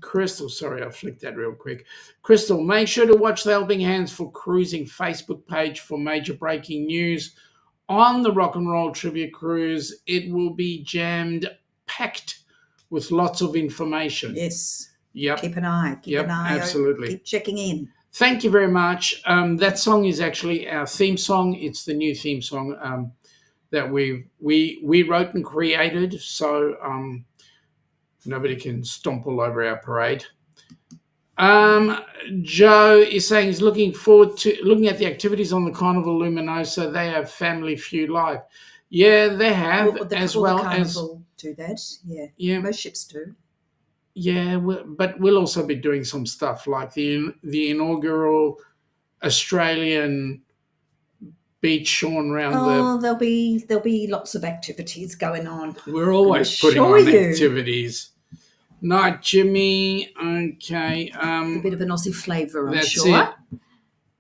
Crystal, sorry, I flicked that real quick. Crystal, make sure to watch the Helping Hands for Cruising Facebook page for major breaking news on the Rock and Roll Trivia Cruise. It will be jammed, packed with lots of information. Yes. Yep. Keep an eye. Keep an eye. Absolutely. Keep checking in. Thank you very much. That song is actually our theme song. It's the new theme song that we wrote and created. So nobody can stomp all over our parade. Joe is saying he's looking forward to looking at the activities on the Carnival Luminosa. They have Family Feud Live. Yeah, they have, as well as do that. Yeah. Yeah. Most ships do. Yeah, but we'll also be doing some stuff like the inaugural Australian beach Sean round there'll be lots of activities going on. We're always putting on activities. Night, Jimmy. Okay. A bit of an Aussie flavour, I'm that's sure.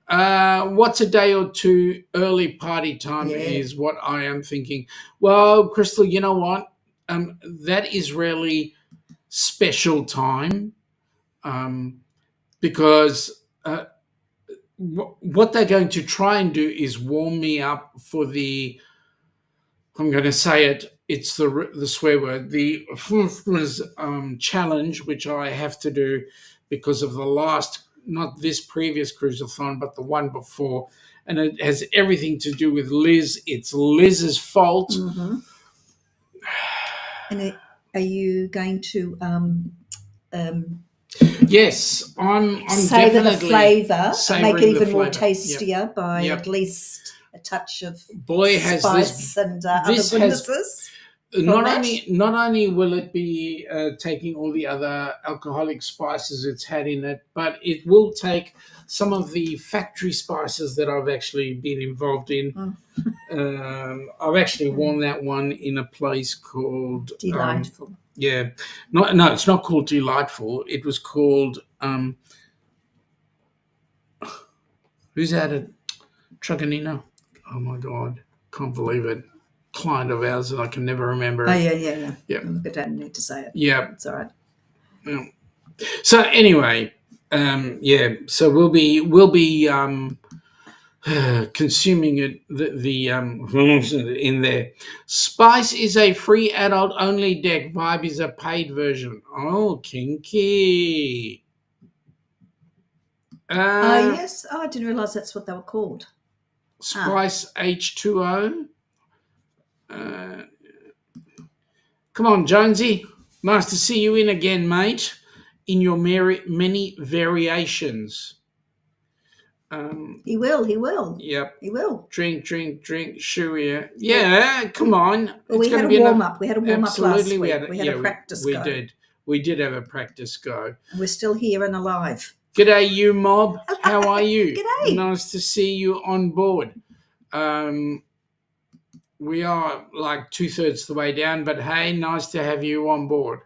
It. What's a day or two early party time is what I am thinking. Well, Crystal, you know what? That is really special time because what they're going to try and do is warm me up for I'm going to say it's the swear word, the challenge, which I have to do because of the last, not this previous cruiseathon, but the one before. And it has everything to do with Liz. It's Liz's fault. Mm-hmm. And are you going to yes, I'm savor the flavour, make it even more flavor. tastier by at least a touch of spice and other goodnesses. Not only will it be taking all the other alcoholic spices it's had in it, but it will take some of the factory spices that I've actually been involved in. I've actually worn that one in a place called Delightful. No, it's not called Delightful. It was called who's at it? Truganina. Oh my God, can't believe it. Client of ours that I can never remember. Oh yeah. Yeah. Look, I don't need to say it. Yeah, it's all right. Yeah. So anyway, so we'll be consuming it. The in there. Spice is a free adult only deck. Vibe is a paid version. Oh, kinky. Yes. Oh, I didn't realise that's what they were called. Spice H2O. Come on, Jonesy. Nice to see you in again, mate, in your many variations. He will. Yep. He will. Drink, shoo, yeah. Come on. Well, we had a warm up. We had a warm up last week. We had a practice go. We did have a practice go. And we're still here and alive. G'day, you mob. How are you? G'day. Nice to see you on board. We are like 2/3 the way down, but hey, nice to have you on board.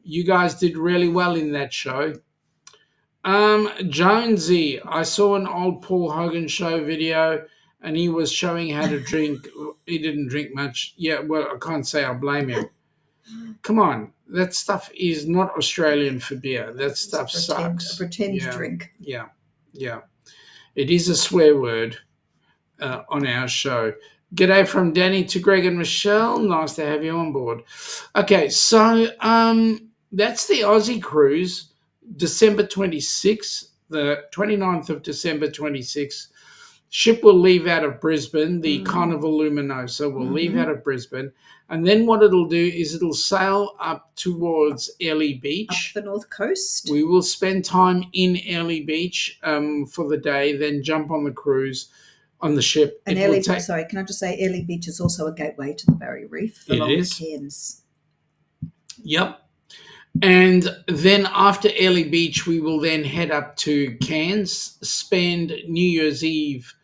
You guys did really well in that show. Jonesy, I saw an old Paul Hogan show video and he was showing how to drink. He didn't drink much. Yeah, well, I can't say I blame him. Come on, that stuff is not Australian for beer. That stuff sucks. A pretend drink. Yeah. It is a swear word on our show. G'day from Danny to Greg and Michelle. Nice to have you on board. Okay, so that's the Aussie cruise, December 26th, the 29th of December 26th. Ship will leave out of Brisbane. The Carnival Luminosa will leave out of Brisbane. And then what it'll do is it'll sail up towards Airlie Beach. Up the north coast. We will spend time in Airlie Beach for the day, then jump on the cruise on the ship. And sorry, can I just say Airlie Beach is also a gateway to the Barrier Reef along the Cairns. Yep. And then after Airlie Beach, we will then head up to Cairns, spend New Year's Eve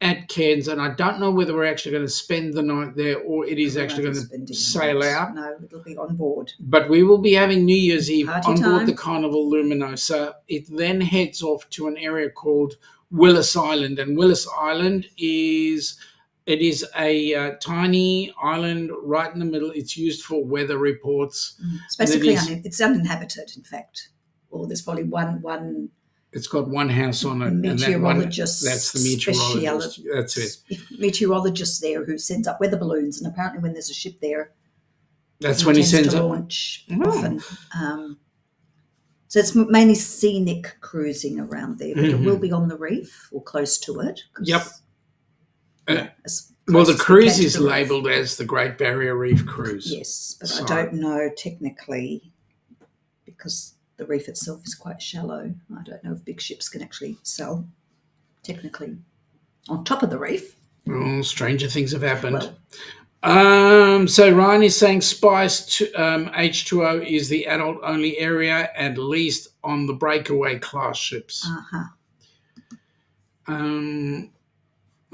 at Cairns, and I don't know whether we're actually going to spend the night there or it is actually going to sail out. No, it'll be on board. But we will be having New Year's Eve Party on time. board the Carnival Luminosa. It then heads off to an area called Willis Island, and Willis Island is a tiny island right in the middle. It's used for weather reports. It's basically it's uninhabited, in fact. Or there's probably one. It's got one house on it, meteorologist. That's the meteorologist. That's it. Meteorologist there who sends up weather balloons, and apparently when there's a ship there, that's when he sends to launch often. So it's mainly scenic cruising around there, but it will be on the reef or close to it. Yep. Well, the cruise is labelled as the Great Barrier Reef Cruise. Yes, but I don't know technically because the reef itself is quite shallow. I don't know if big ships can actually sail technically on top of the reef. Oh, stranger things have happened. So Ryan is saying Spice H2O is the adult-only area, at least on the breakaway class ships.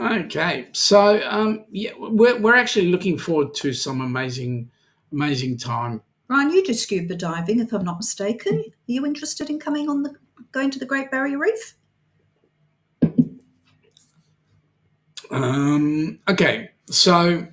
Okay, so we're actually looking forward to some amazing time. Ryan, you do scuba diving, if I'm not mistaken. Are you interested in going to the Great Barrier Reef? Okay, so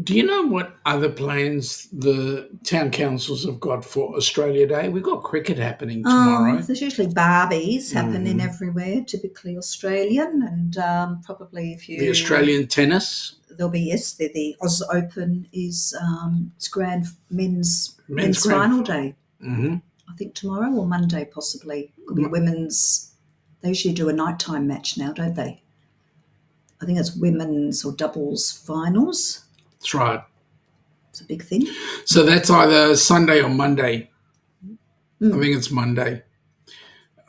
do you know what other plans the town councils have got for Australia Day? We've got cricket happening tomorrow. There's usually Barbies happening everywhere, typically Australian, and probably the Australian tennis. There'll be the Oz Open is it's grand men's final day. Mm-hmm. I think tomorrow or Monday possibly. Could be women's. They usually do a nighttime match now, don't they? I think it's women's or doubles finals. That's right. It's a big thing. So that's either Sunday or Monday. I think it's Monday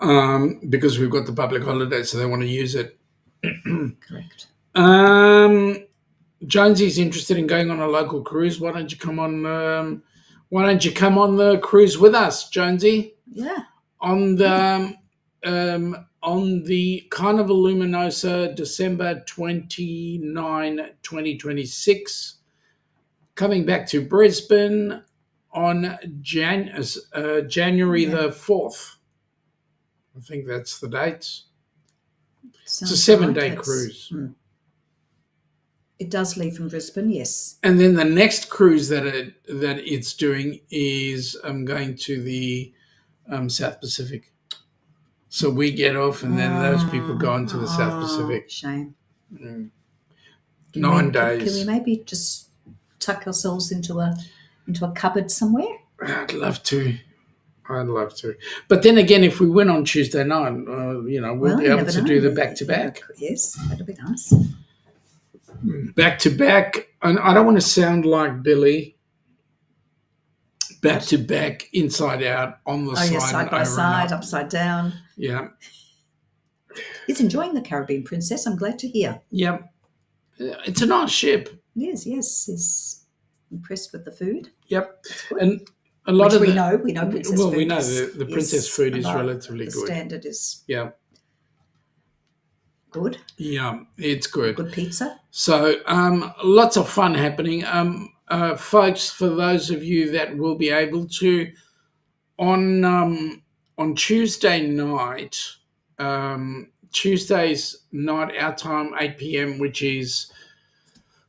because we've got the public holiday, so they want to use it. Correct. Jonesy's interested in going on a local cruise. Why don't you come on? Why don't you come on the cruise with us, Jonesy? Yeah. On the Carnival Luminosa, December 29, 2026. Coming back to Brisbane on January the 4th. I think that's the dates. It's a 7-day cruise. It does leave from Brisbane, yes. And then the next cruise that it's doing is going to the South Pacific. So we get off and then those people go on to the South Pacific. Shame. 9 days. Can we maybe just tuck ourselves into a cupboard somewhere? I'd love to. But then again, if we win on Tuesday night, we'll be able to do the back-to-back. Yes, that'd be nice. Back-to-back. And I don't want to sound like Billy, back to back, inside out, on the side, side by over side, and up. upside down. Yeah. He's enjoying the Caribbean Princess. I'm glad to hear. Yep. It's a nice ship. Yes. He's impressed with the food. Yep. That's good. And a lot Which of we know princess food. we know the princess food is above. relatively The good. standard is good. Yeah, it's good. Good pizza. So lots of fun happening. Folks, for those of you that will be able to, on Tuesday night, Tuesday's night, our time, 8 p.m., which is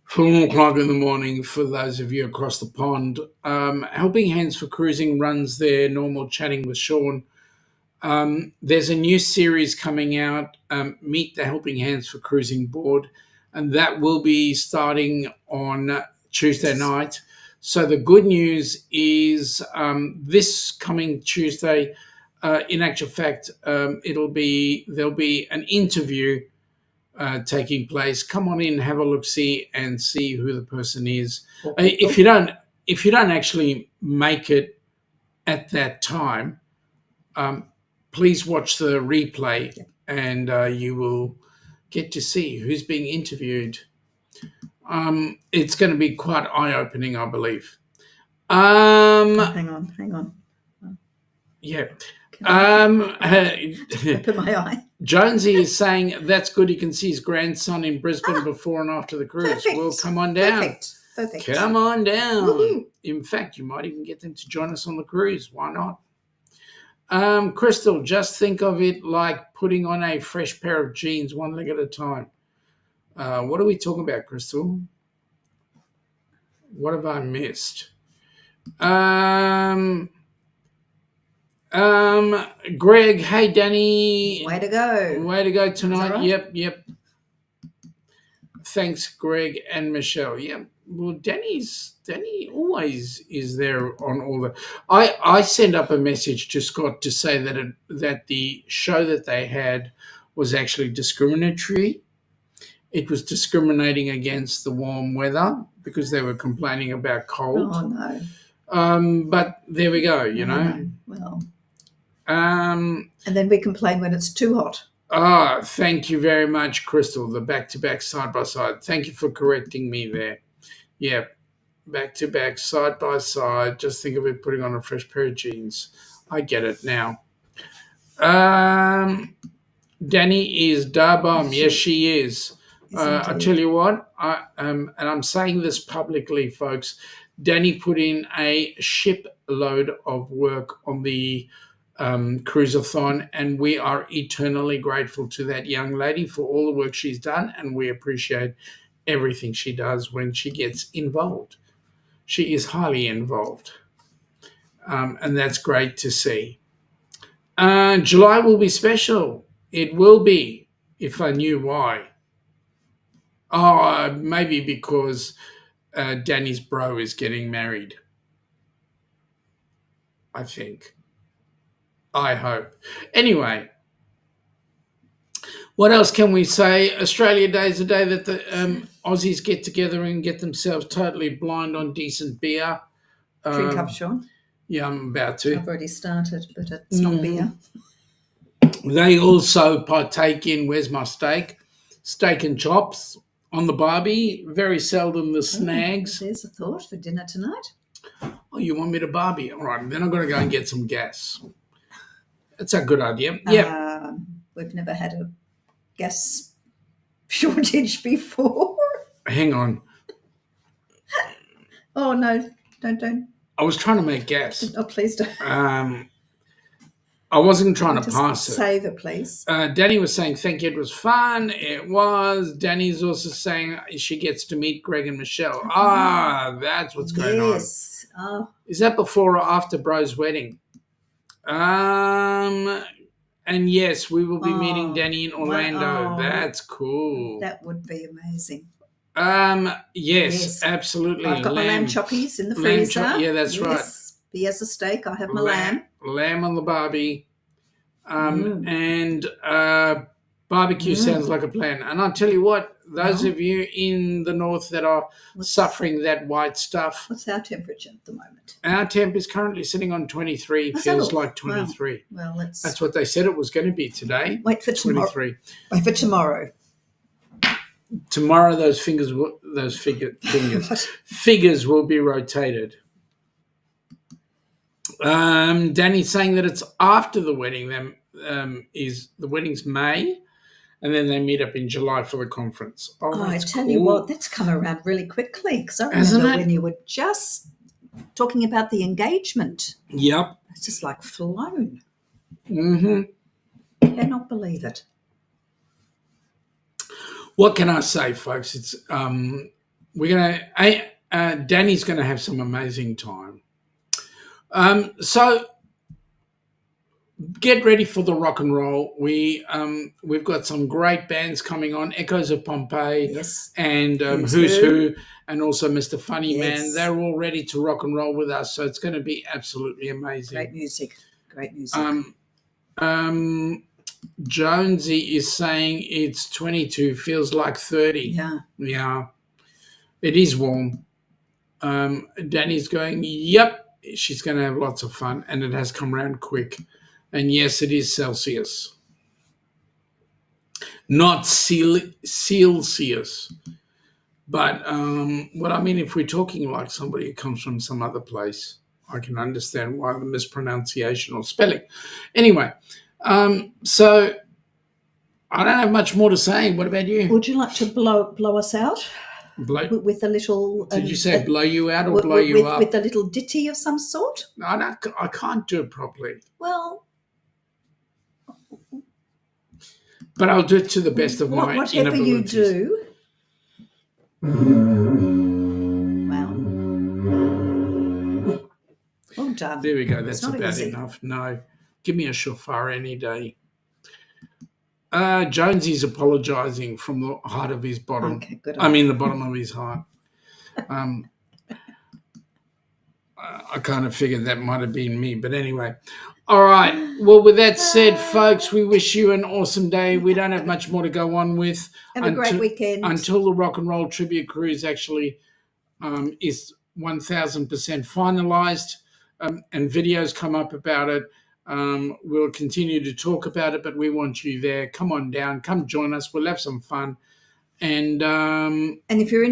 4 o'clock in the morning for those of you across the pond. Helping Hands for Cruising runs their normal Chatting with Sean. There's a new series coming out, Meet the Helping Hands for Cruising board, and that will be starting on Tuesday night. So the good news is this coming Tuesday, in actual fact, there'll be an interview taking place. Come on in, have a look, see who the person is. If you don't actually make it at that time, please watch the replay, and you will get to see who's being interviewed. It's going to be quite eye-opening, I believe. Hang on. Yeah. Open my eye. Jonesy is saying that's good. He can see his grandson in Brisbane before and after the cruise. Perfect. Well, come on down. Perfect. Come on down. Woo-hoo. In fact, you might even get them to join us on the cruise. Why not? Crystal, just think of it like putting on a fresh pair of jeans one leg at a time. What are we talking about, Crystal? What have I missed? Greg, hey Danny. Way to go. Way to go tonight. Right? Yep. Thanks, Greg and Michelle. Yeah. Well, Danny always is there on all the. I sent up a message to Scott to say that the show that they had was actually discriminatory. It was discriminating against the warm weather because they were complaining about cold. Oh no. But there we go. You know. Well. And then we complain when it's too hot. Thank you very much, Crystal. The back-to-back, side-by-side. Thank you for correcting me there. Yeah, back-to-back, side-by-side. Just think of it putting on a fresh pair of jeans. I get it now. Danny is Darbomb. Yes, she is. I tell you what, and I'm saying this publicly, folks, Danny put in a shipload of work on the cruise-a-thon, and we are eternally grateful to that young lady for all the work she's done, and we appreciate everything she does when she gets involved. She is highly involved, and that's great to see. July will be special. It will be, if I knew why. Maybe because Danny's bro is getting married, I think. I hope. Anyway, what else can we say? Australia Day is a day that the Aussies get together and get themselves totally blind on decent beer. Drink up, Sean. Yeah, I'm about to. I've already started, but it's not beer. They also partake in, where's my steak? Steak and chops on the barbie. Very seldom the snags. There's a thought for dinner tonight. Oh, you want me to barbie? All right, then I've got to go and get some gas. That's a good idea. Yeah. We've never had a gas shortage before. Hang on. Oh, no. Don't. I was trying to make gas. Oh, please don't. I wasn't trying to Just pass it. save it, please. Danny was saying, thank you, it was fun. It was. Danny's also saying she gets to meet Greg and Michelle. That's what's going on. Yes. Is that before or after Bro's wedding? And yes, we will be meeting Danny in Orlando. Wow. That's cool. That would be amazing. Yes, absolutely. I've got my lamb choppies in the freezer. Yeah, that's right. He has a steak. I have my lamb. Lamb on the barbie. And Barbecue sounds like a plan. And I'll tell you what, those of you in the north that are suffering that white stuff, What's our temperature at the moment? our temp is currently sitting on 23. Feels like 23. Well, That's what they said it was going to be today. wait for tomorrow. 23. Wait for tomorrow. Tomorrow, those figures will be rotated. Danny's saying that it's after the wedding. The wedding's May, and then they meet up in July for the conference. Oh, I tell cool. you what, that's come around really quickly because I Hasn't remember it? when you were just talking about the engagement. Yep. It's just like flown. Mm-hmm. Cannot believe it. What can I say, folks? It's Danny's gonna have some amazing time. So get ready for the rock and roll. We've got some great bands coming on. Echoes of Pompeii, Yes. and Who's Who, and also Mr. Funny Man. They're all ready to rock and roll with us. So it's going to be absolutely amazing. Great music. Great music. Jonesy is saying it's 22, feels like 30. Yeah. It is warm. Danny's going, yep, she's going to have lots of fun, and it has come around quick. And yes, it is Celsius. Not Celsius. But what I mean, if we're talking like somebody who comes from some other place, I can understand why the mispronunciation or spelling. Anyway, so I don't have much more to say. What about you? Would you like to blow us out with a little? Did you say blow you out or blow you up? With a little ditty of some sort? I can't do it properly. Well, but I'll do it to the best of my inabilities. Whatever you do. Wow. Well done. There we go. That's not about easy. enough. No. Give me a shofar any day. Jonesy's apologising from the height of his bottom. Okay, good. I mean, the bottom of his heart. I kind of figured that might have been me. But anyway. All right. Well, with that said, folks, we wish you an awesome day. We don't have much more to go on with. Have a great weekend. Until the Rock and Roll Tribute Cruise actually is 1,000% finalised and videos come up about it. We'll continue to talk about it, but we want you there. Come on down. Come join us. We'll have some fun. And if you're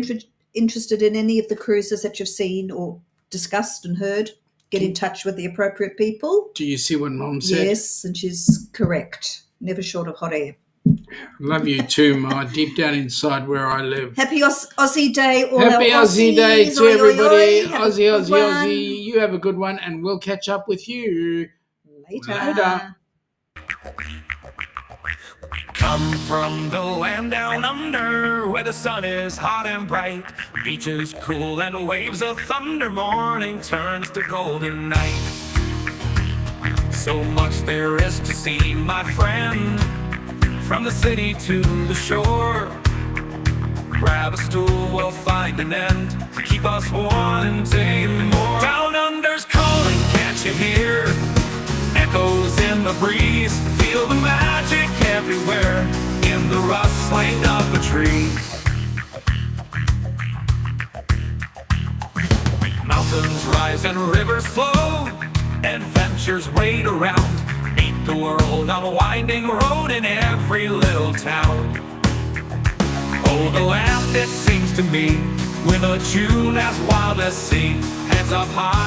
interested in any of the cruises that you've seen or discussed and heard, get in touch with the appropriate people. Do you see what Mom said? Yes, and she's correct. Never short of hot air. Love you too, Ma, deep down inside where I live. Happy Aussie Day, all Happy our Aussie Aussies. Day to Oi, oi, everybody. oi. Aussie, Aussie, Aussie. You have a good one, and we'll catch up with you later. Come from the land down under, where the sun is hot and bright, beaches cool and waves of thunder. Morning turns to golden night. So much there is to see, my friend, from the city to the shore. Grab a stool, we'll find an end to keep us wanting more. Down under's calling, can't you hear? Echoes in the breeze, feel the magic everywhere, in the rustling of the trees. Mountains rise and rivers flow, adventures wait around. Meet the world on a winding road in every little town. Oh, the land, it seems to me, with a tune as wild as sea, heads up high.